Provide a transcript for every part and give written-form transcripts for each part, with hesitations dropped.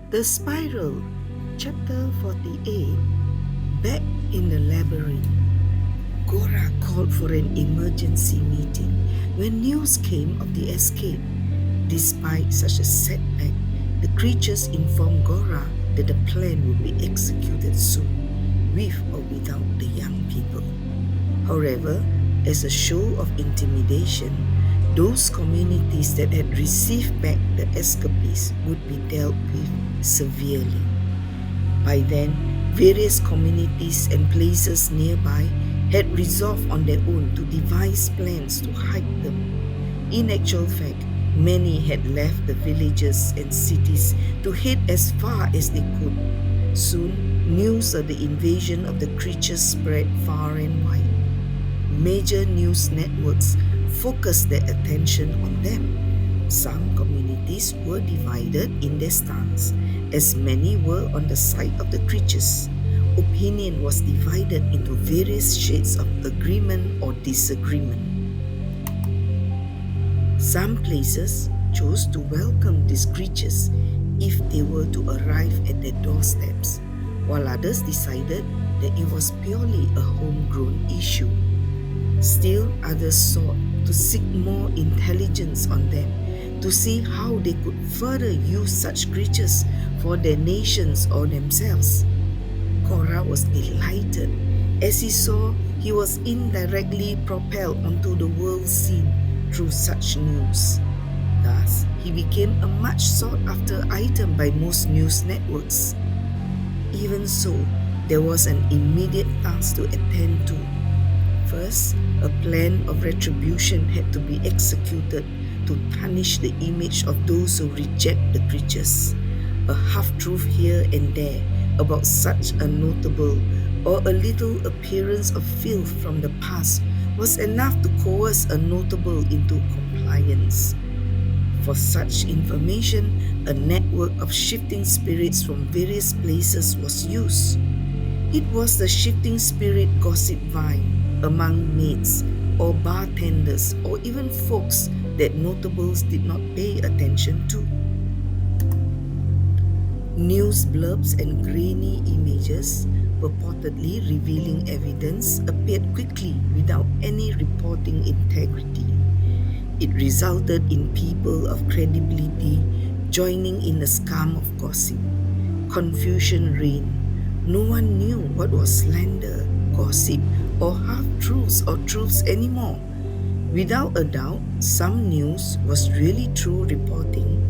The Spiral, Chapter 48. Back in the Labyrinth. Gora called for an emergency meeting when news came of the escape. Despite such a setback, the creatures informed Gora that the plan would be executed soon, with or without the young people. However, as a show of intimidation, those communities that had received back the escapees would be dealt with severely. By then, various communities and places nearby had resolved on their own to devise plans to hide them. In actual fact, many had left the villages and cities to head as far as they could. Soon, news of the invasion of the creatures spread far and wide. Major news networks focused their attention on them. Some communities were divided in their stance, as many were on the side of the creatures. Opinion was divided into various shades of agreement or disagreement. Some places chose to welcome these creatures if they were to arrive at their doorsteps, while others decided that it was purely a homegrown issue. Still, others sought to seek more intelligence on them to see how they could further use such creatures for their nations or themselves. Korra was delighted as he saw he was indirectly propelled onto the world scene through such news. Thus, he became a much sought after item by most news networks. Even so, there was an immediate task to attend to. First, a plan of retribution had to be executed to tarnish the image of those who reject the creatures. A half-truth here and there about such a notable or a little appearance of filth from the past was enough to coerce a notable into compliance. For such information, a network of shifting spirits from various places was used. It was the shifting spirit gossip vine among maids or bartenders or even folks that notables did not pay attention to. News blurbs and grainy images purportedly revealing evidence appeared quickly without any reporting integrity. It resulted in people of credibility joining in the scum of gossip. Confusion reigned. No one knew what was slander, gossip, or half-truths or truths anymore. Without a doubt, some news was really true reporting,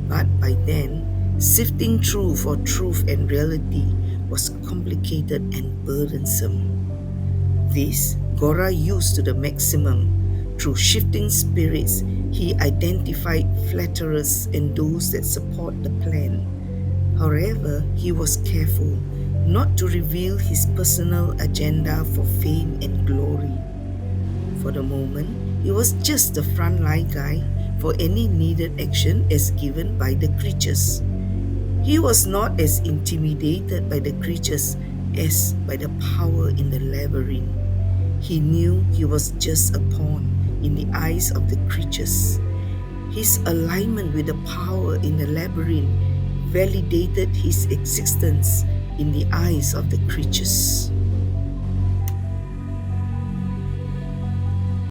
but by then, sifting through for truth and reality was complicated and burdensome. This Gora used to the maximum. Through shifting spirits, he identified flatterers and those that support the plan. However, he was careful not to reveal his personal agenda for fame and glory. For the moment, he was just the frontline guy for any needed action as given by the creatures. He was not as intimidated by the creatures as by the power in the labyrinth. He knew he was just a pawn in the eyes of the creatures. His alignment with the power in the labyrinth validated his existence in the eyes of the creatures.